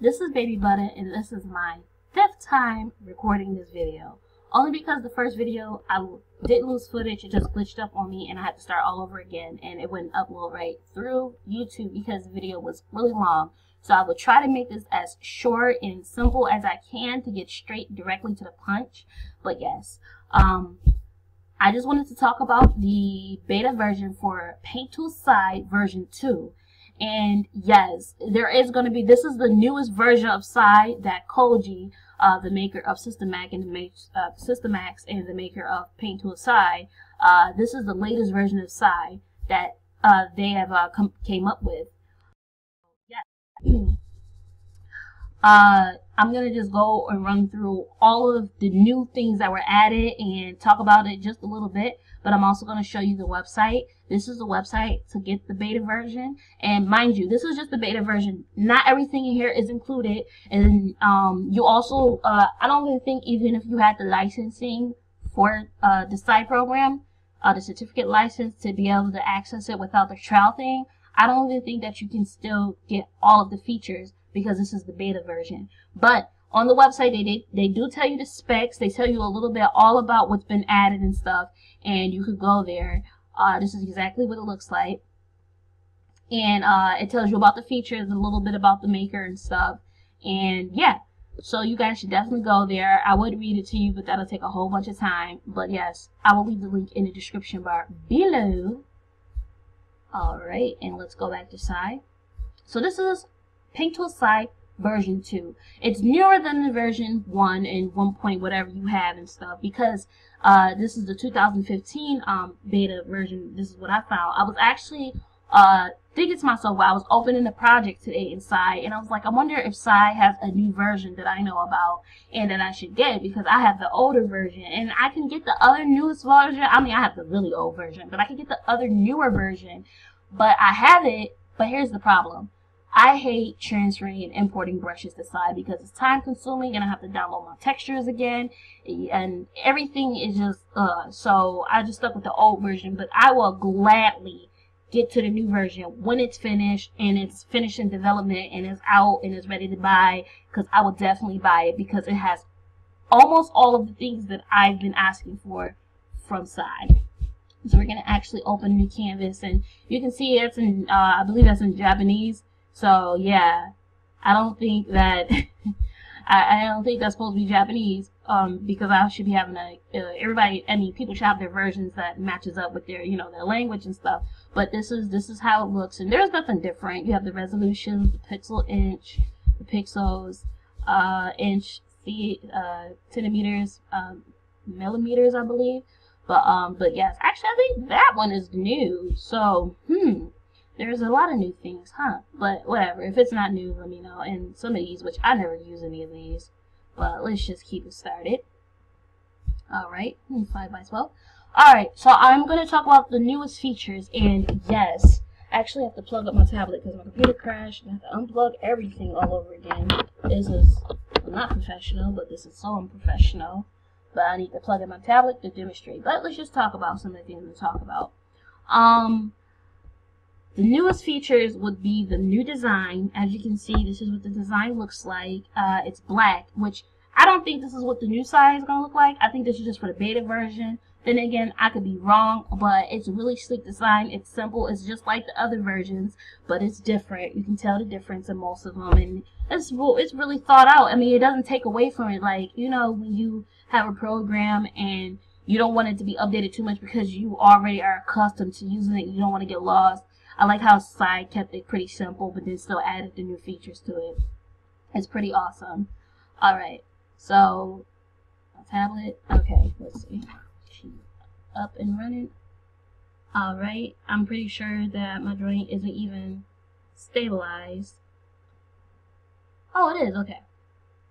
This is Baby Butter, and this is my 5th time recording this video. Only because the first video I didn't lose footage, it just glitched up on me and I had to start all over again, and it wouldn't upload right through YouTube because the video was really long. So I will try to make this as short and simple as I can to get straight directly to the punch. But yes, I just wanted to talk about the beta version for Paint Tool Sai version 2. And yes, there is going to be, this is the newest version of Sai that Koji, the maker of Systemax and the maker of Paint Tool Sai, this is the latest version of Sai that they have came up with. Yeah. I'm going to just go and run through all of the new things that were added and talk about it just a little bit, but I'm also going to show you the website. This is the website to get the beta version, and mind you, this is just the beta version. Not everything in here is included, and you also, I don't really think even if you had the licensing for the Sai program, the certificate license to be able to access it without the trial thing, I don't even think that you can still get all of the features because this is the beta version. But on the website, they do tell you the specs. They tell you a little bit all about what's been added and stuff, and you could go there. This is exactly what it looks like, and it tells you about the features, a little bit about the maker and stuff, and yeah, so you guys should definitely go there. I would read it to you, but that'll take a whole bunch of time. But yes, I will leave the link in the description bar below. Alright, and let's go back to Sai. So this is Paint Tool Sai version 2. It's newer than the version 1 and 1 point whatever you have and stuff, because this is the 2015 beta version. This is what I found. I was actually thinking to myself while I was opening the project today in Sai, and I was like, I wonder if Sai has a new version that I know about and that I should get, because I have the older version and I can get the other newest version. I mean, I have the really old version, but I can get the other newer version. But I have it, but here's the problem. I hate transferring and importing brushes to Sai because it's time consuming and I have to download my textures again and everything is just so I just stuck with the old version, but I will gladly get to the new version when it's finished and it's finished in development and it's out and it's ready to buy, because I will definitely buy it because it has almost all of the things that I've been asking for from Sai. So we're going to actually open a new canvas, and you can see it's in I believe that's in Japanese. So yeah, I don't think that I don't think that's supposed to be Japanese, because I should be having a everybody. I mean, people should have their versions that matches up with their their language and stuff. But this is how it looks, and there's nothing different. You have the resolution, the pixel inch, the pixels, inch, centimeters, millimeters, I believe. But yes, actually I think that one is new. So there's a lot of new things, huh? But whatever. If it's not new, let me know. And some of these, which I never use any of these, but let's just keep it started. Alright, 5x12. Alright, so I'm going to talk about the newest features, and yes, I actually have to plug up my tablet because my computer crashed, and I have to unplug everything all over again. This is not professional, but this is so unprofessional. But I need to plug in my tablet to demonstrate. But let's just talk about some of the things to talk about. The newest features would be the new design. As you can see, this is what the design looks like. It's black, which I don't think this is what the new Sai is going to look like. I think this is just for the beta version. Then again, I could be wrong, but it's a really sleek design. It's simple. It's just like the other versions, but it's different. You can tell the difference in most of them, and it's really thought out. I mean, it doesn't take away from it. Like, when you have a program and you don't want it to be updated too much because you already are accustomed to using it, you don't want to get lost. I like how Sai kept it pretty simple, but then still added the new features to it. It's pretty awesome. Alright, so, a tablet. Okay, let's see. Up and running. Alright, I'm pretty sure that my drawing isn't even stabilized. Oh, it is, okay.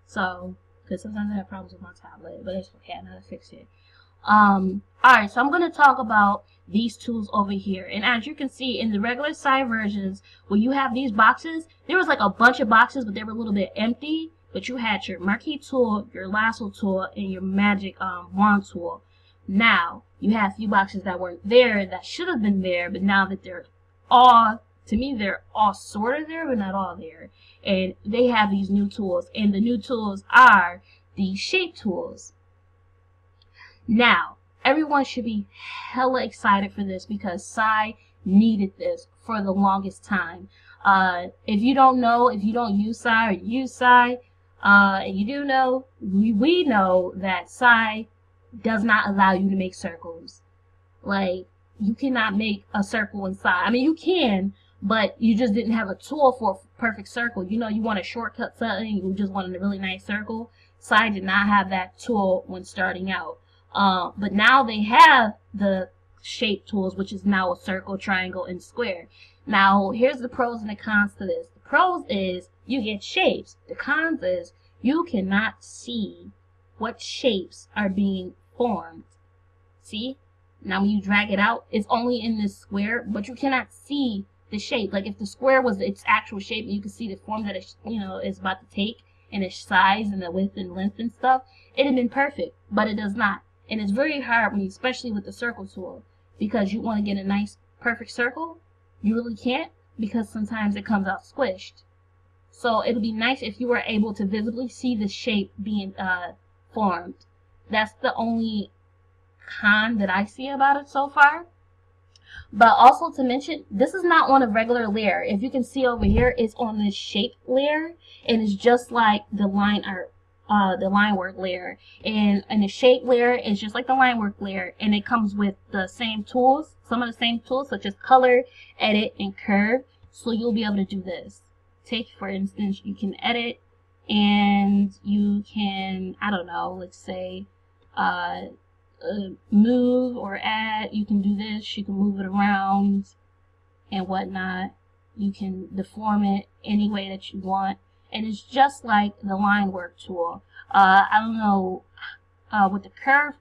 So, because sometimes I have problems with my tablet, but it's okay, I know how to fix it. Alright, so I'm going to talk about these tools over here, and as you can see in the regular Sai versions, when you have these boxes, there was like a bunch of boxes, but they were a little bit empty, but you had your marquee tool, your lasso tool, and your magic wand tool. Now you have a few boxes that weren't there that should have been there, but now that they're all to me, they're all sort of there, but not all there. And they have these new tools, and the new tools are the shape tools. Now, everyone should be hella excited for this because Sai needed this for the longest time. If you don't know, if you don't use Sai or use Sai, and you do know, we know that Sai does not allow you to make circles. Like, you cannot make a circle in Sai. I mean, you can, but you just didn't have a tool for a perfect circle. You know, you want to shortcut something, you just wanted a really nice circle. Sai did not have that tool when starting out. But now they have the shape tools, which is now a circle, triangle, and square. Now, here's the pros and the cons to this. The pros is you get shapes. The cons is you cannot see what shapes are being formed. See? Now when you drag it out, it's only in this square, but you cannot see the shape. Like if the square was its actual shape, you can see the form that it, is about to take, and its size and the width and length and stuff, it'd have been perfect, but it does not. And it's very hard, especially with the circle tool, because you want to get a nice perfect circle. You really can't, because sometimes it comes out squished. So it'll be nice if you were able to visibly see the shape being formed. That's the only con that I see about it so far. But also to mention, this is not on a regular layer. If you can see over here, it's on this shape layer, and it's just like the line art, the line work layer. And the shape layer is just like the line work layer, and it comes with the same tools, some of the same tools such as color, edit, and curve. So you'll be able to do this. Take, for instance, you can edit, and you can, I don't know, let's say, move or add. You can do this. You can move it around and whatnot. You can deform it any way that you want, and it's just like the line work tool. I don't know what the curve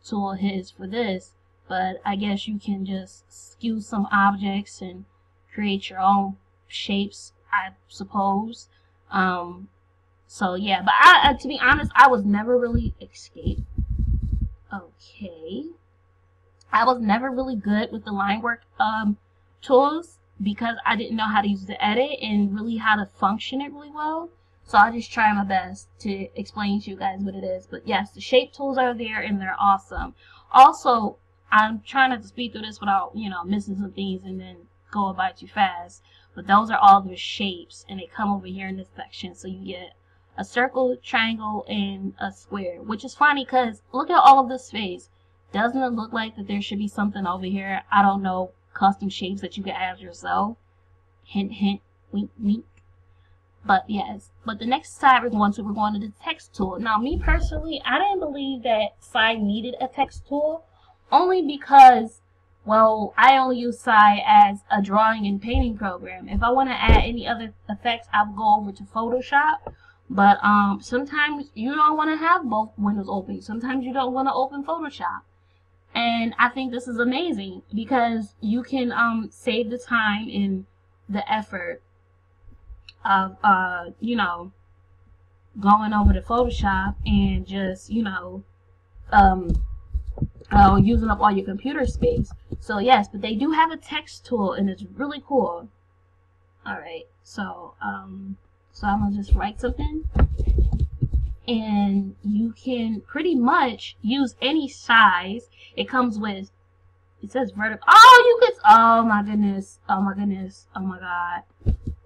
tool is for this, but I guess you can just skew some objects and create your own shapes, I suppose. So yeah, but to be honest, I was never really I was never really good with the line work tools because I didn't know how to use the edit and really how to function it really well. So I just try my best to explain to you guys what it is. But yes, the shape tools are there and they're awesome. Also, I'm trying not to speed through this without, missing some things and then going by too fast. But those are all the shapes, and they come over here in this section. So you get a circle, triangle, and a square, which is funny because look at all of this space. Doesn't it look like that there should be something over here? I don't know, custom shapes that you can add yourself. Hint, hint, wink, wink. But yes, but the next side we're going to the text tool. Now, me personally, I didn't believe that Sai needed a text tool, only because, well, I only use Sai as a drawing and painting program. If I want to add any other effects, I will go over to Photoshop. But sometimes you don't want to have both windows open. Sometimes you don't want to open Photoshop. And I think this is amazing because you can save the time and the effort of going over to Photoshop and just using up all your computer space. So yes, but they do have a text tool and it's really cool. Alright, so I'm gonna just write something, and you can pretty much use any size. It comes with, it says vertical. Oh, you could, oh my goodness, oh my goodness, oh my god,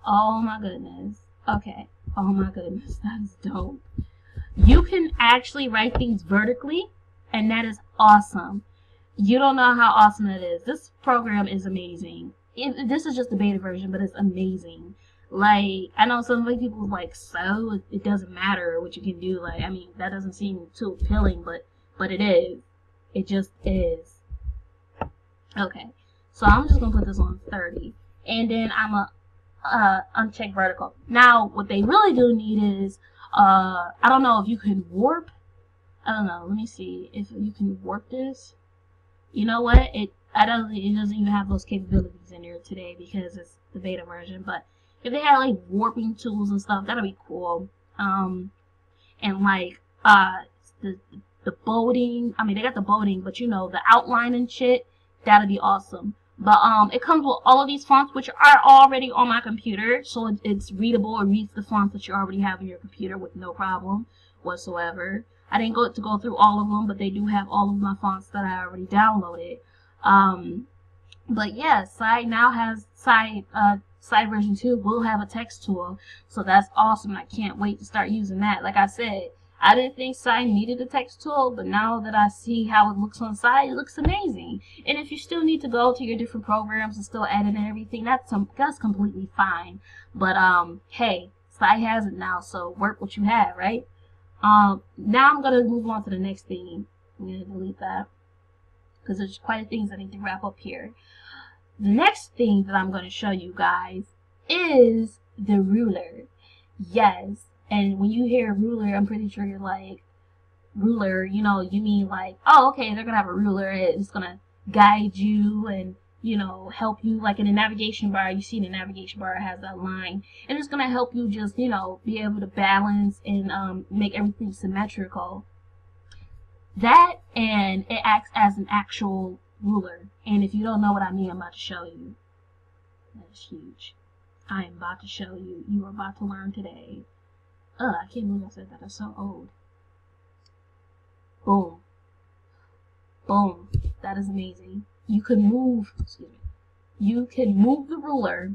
oh my goodness. Okay, oh my goodness, that's dope. You can actually write things vertically, and that is awesome. You don't know how awesome that is. This program is amazing. This is just the beta version, but it's amazing. Like, I know some people like, so it doesn't matter what you can do. Like, I mean, that doesn't seem too appealing, but it is. It just is. Okay, so I'm just gonna put this on 30, and then I'm gonna uncheck vertical. Now, what they really do need is, I don't know if you can warp. I don't know. Let me see if you can warp this. You know what? It doesn't even have those capabilities in there today because it's the beta version. But if they had like warping tools and stuff, that'd be cool. And like the bolding. I mean, they got the bolding, but the outline and shit, that'd be awesome. But it comes with all of these fonts, which are already on my computer, so it's readable. It reads the fonts that you already have in your computer with no problem whatsoever. I didn't go through all of them, but they do have all of my fonts that I already downloaded. But yeah, Sai now has Sai version 2 will have a text tool, so that's awesome. I can't wait to start using that. Like I said, I didn't think Sai needed a text tool, but now that I see how it looks on Sai, it looks amazing. And if you still need to go to your different programs and still edit and everything, that's completely fine. But hey, Sai has it now, so work what you have, right? Now I'm gonna move on to the next thing. I'm gonna delete that because there's quite a things I need to wrap up here. The next thing that I'm going to show you guys is the ruler. Yes, and when you hear ruler, I'm pretty sure you're like, ruler, you know, you mean like, oh, okay, they're going to have a ruler. It's going to guide you and, you know, help you. Like in the navigation bar, you see the navigation bar has that line. And it's going to help you just, you know, be able to balance and make everything symmetrical. That, and it acts as an actual ruler. And if you don't know what I mean, I'm about to show you. That's huge. I am about to show you. You are about to learn today. Ugh, I can't believe I said that. That's so old. Boom. Boom. That is amazing. You can move, excuse me. You can move the ruler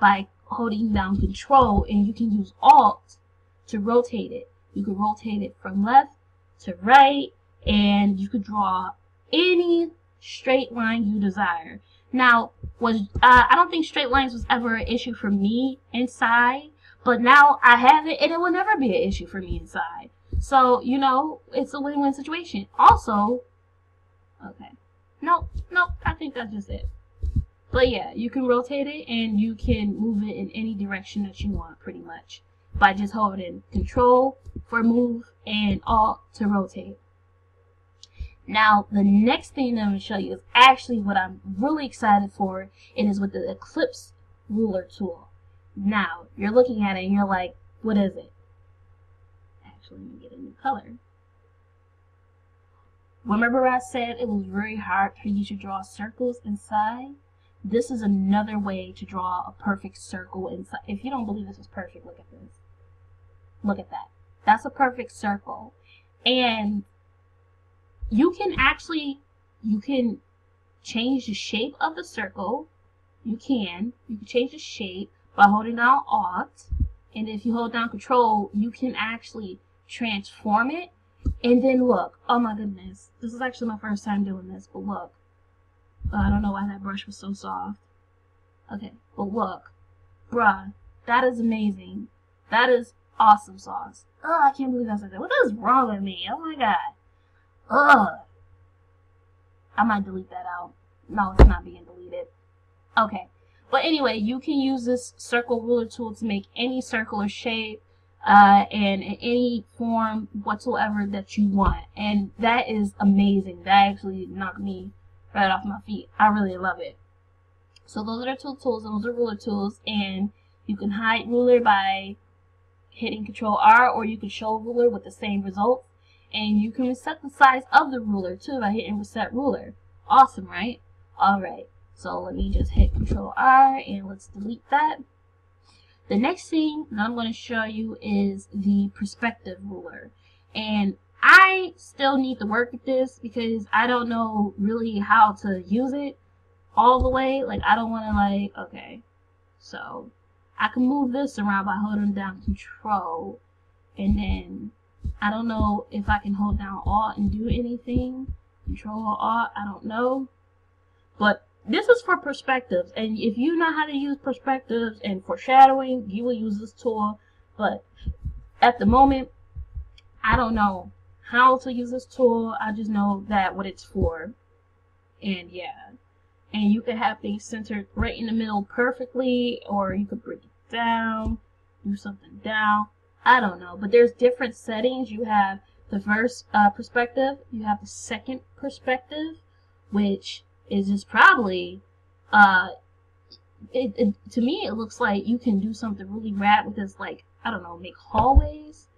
by holding down Control, and you can use Alt to rotate it. You can rotate it from left to right, and you could draw any straight line you desire. Now, I don't think straight lines was ever an issue for me inside, but now I have it, and it will never be an issue for me inside. So, you know, it's a win-win situation. Also, okay, nope, I think that's just it. But yeah, you can rotate it, and you can move it in any direction that you want, pretty much, by just holding Control for move and Alt to rotate. Now, the next thing that I'm going to show you is actually what I'm really excited for. It is with the Ellipse ruler tool. Now, you're looking at it and you're like, what is it? Actually, let me get a new color. Remember I said it was very hard for you to draw circles inside? This is another way to draw a perfect circle inside. If you don't believe this is perfect, look at this. Look at that. That's a perfect circle. And you can change the shape of the circle. You can change the shape by holding down Alt, and if you hold down Control, you can actually transform it. And then look, oh my goodness, this is actually my first time doing this, but look, I don't know why that brush was so soft. Okay, but look, bruh, that is amazing. That is awesome sauce. Oh, I can't believe I said that. What is wrong with me? Oh my god. Ugh. I might delete that out. No, it's not being deleted. Okay. But anyway, you can use this circle ruler tool to make any circle or shape and in any form whatsoever that you want. And that is amazing. That actually knocked me right off my feet. I really love it. So those are the two tools, and those are ruler tools. And you can hide ruler by hitting Control R, or you can show ruler with the same result. And you can reset the size of the ruler too by hitting Reset Ruler. Awesome, right? Alright, so let me just hit Control R and let's delete that. The next thing that I'm going to show you is the perspective ruler. And I still need to work with this because I don't know really how to use it all the way. Like, I don't want to, like, okay. So, I can move this around by holding down Control, and then I don't know if I can hold down Alt and do anything. Control or Alt, I don't know. But this is for perspectives. And if you know how to use perspectives and foreshadowing, you will use this tool. But at the moment, I don't know how to use this tool. I just know that what it's for. And yeah. And you can have things centered right in the middle perfectly. Or you could break it down. Do something down. I don't know, but there's different settings. You have the first perspective, you have the second perspective, which is just probably, to me it looks like you can do something really rad with this, like, I don't know, make hallways.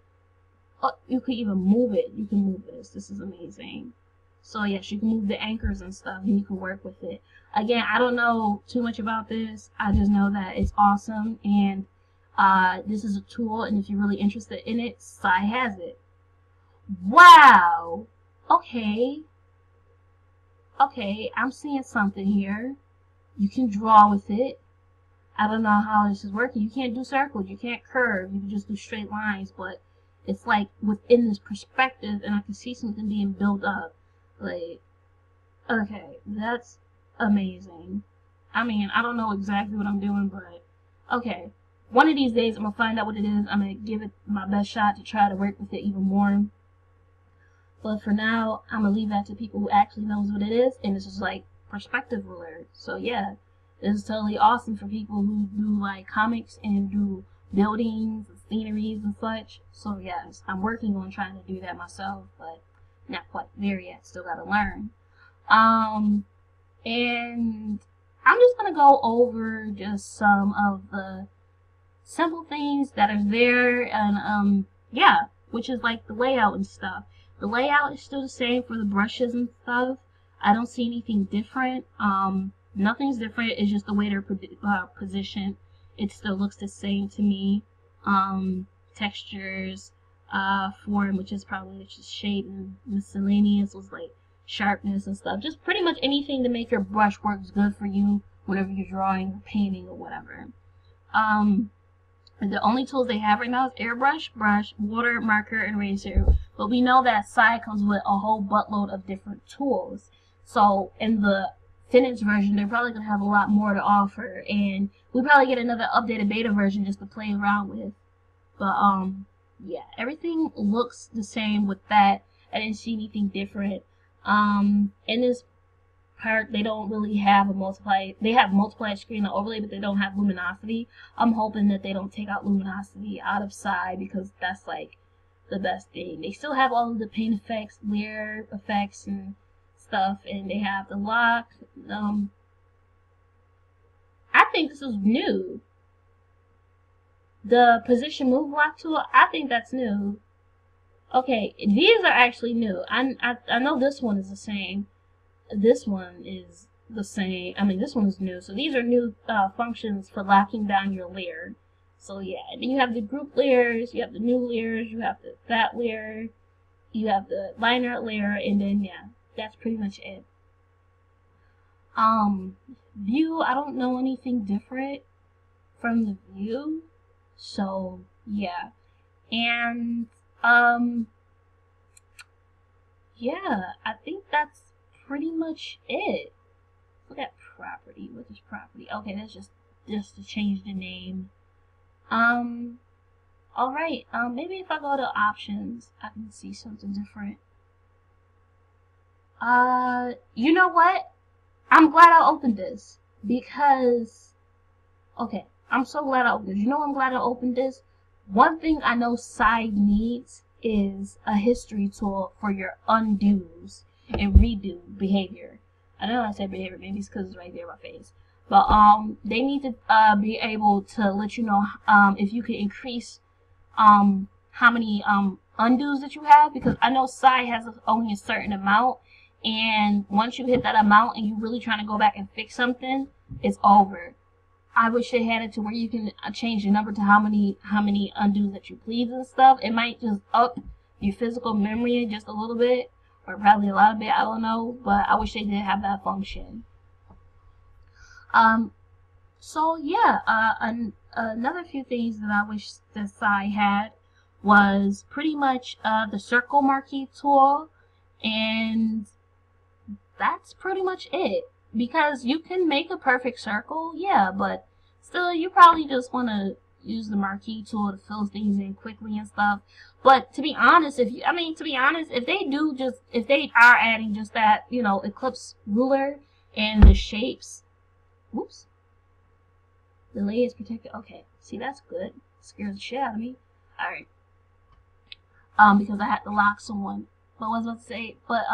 Oh, you could even move it. You can move this. This is amazing. So yes, you can move the anchors and stuff, and you can work with it. Again, I don't know too much about this. I just know that it's awesome, and this is a tool, and if you're really interested in it, Sai has it. Wow. Okay. Okay, I'm seeing something here. You can draw with it. I don't know how this is working. You can't do circles. You can't curve. You can just do straight lines, but it's like within this perspective, and I can see something being built up. Like, okay, that's amazing. I mean, I don't know exactly what I'm doing, but okay. One of these days, I'm going to find out what it is. I'm going to give it my best shot to try to work with it even more. But for now, I'm going to leave that to people who actually knows what it is, and this is like perspective ruler. So yeah, this is totally awesome for people who do like comics and do buildings and sceneries and such. So yes, I'm working on trying to do that myself, but not quite there yet. Still got to learn. And I'm just going to go over just some of the simple things that are there, and yeah, which is like the layout and stuff. The layout is still the same for the brushes and stuff. I don't see anything different. Nothing's different. It's just the way they're positioned. It still looks the same to me. Textures, form, which is probably just shape, and miscellaneous was like sharpness and stuff. Just pretty much anything to make your brush works good for you whenever you're drawing or painting or whatever. The only tools they have right now is airbrush, brush, water, marker, and eraser. But we know that Sai comes with a whole buttload of different tools. So in the finished version, they're probably going to have a lot more to offer. And we'll probably get another updated beta version just to play around with. But yeah, everything looks the same with that. I didn't see anything different. In this part, they don't really have a multiply. They have multiply screen and overlay, but they don't have luminosity. I'm hoping that they don't take out luminosity out of Sai, because that's like the best thing. They still have all of the paint effects, layer effects, and stuff, and they have the lock. I think this is new. The position move lock tool, I think that's new. Okay, these are actually new. I know this one is the same. This one is the same. I mean, this one is new. So these are new functions for locking down your layer. So yeah, and then you have the group layers, you have the new layers, you have the that layer, you have the line art layer, and then yeah, that's pretty much it. View, I don't know anything different from the view. So yeah. And yeah, I think that's pretty much it. Look at property. What is property? Okay, that's just to change the name. Alright, maybe if I go to options, I can see something different. You know what? I'm glad I opened this, because, okay, I'm so glad I opened this. You know I'm glad I opened this? One thing I know Sai needs is a history tool for your undos and redo behavior. I know I said behavior, maybe it's because it's right there in my face. But they need to be able to let you know if you can increase how many undos that you have, because I know Sai has only a certain amount, and once you hit that amount and you're really trying to go back and fix something, it's over. I wish they had it to where you can change the number to how many undos that you please and stuff. It might just up your physical memory just a little bit, or probably a lot of it, I don't know, but I wish they did have that function. So yeah, another few things that I wish that Sai had was pretty much the circle marquee tool, and that's pretty much it. Because you can make a perfect circle, yeah, but still you probably just want to use the marquee tool to fill things in quickly and stuff. But to be honest, if they are adding just that, you know, ellipse ruler and the shapes, whoops, the layer is protected. Okay, see, that's good. Scares the shit out of me. Alright. Because I had to lock someone. But what was I about to say? But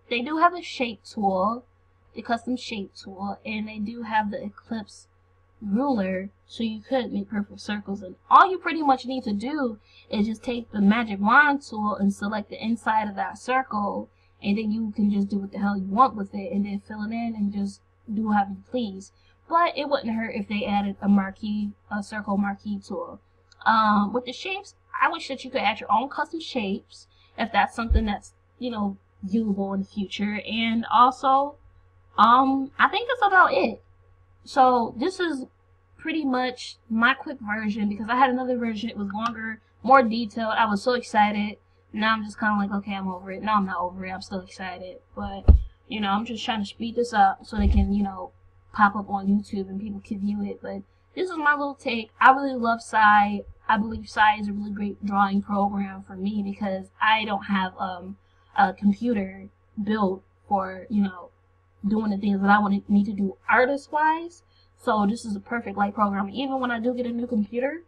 they do have a shape tool, the custom shape tool, and they do have the ellipse ruler, so you could make perfect circles. And all you pretty much need to do is just take the magic wand tool and select the inside of that circle, and then you can just do what the hell you want with it, and then fill it in and just do however you please. But it wouldn't hurt if they added a circle marquee tool. With the shapes, I wish that you could add your own custom shapes if that's something that's, you know, viewable in the future. And also, I think that's about it. So this is pretty much my quick version, because I had another version. It was longer, more detailed. I was so excited. Now I'm just kind of like, okay, I'm over it. No, I'm not over it. I'm still excited. But, you know, I'm just trying to speed this up so they can, you know, pop up on YouTube and people can view it. But this is my little take. I really love Sai. I believe Sai is a really great drawing program for me, because I don't have a computer built for, you know, doing the things that I need to do artist-wise. So this is a perfect light program. Even when I do get a new computer,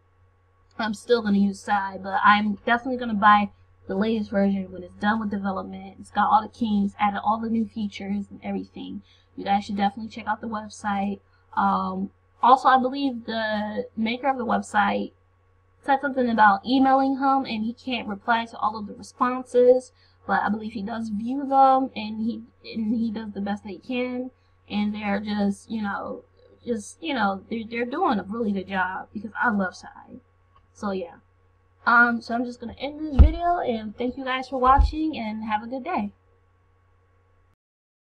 I'm still going to use Sai, but I'm definitely going to buy the latest version when it's done with development. It's got all the keys, added all the new features and everything. You guys should definitely check out the website. Also, I believe the maker of the website said something about emailing him and he can't reply to all of the responses, but I believe he does view them, and he does the best that he can, and they're just, you know, they're doing a really good job, because I love Sai. So yeah. So I'm just gonna end this video, and thank you guys for watching, and have a good day.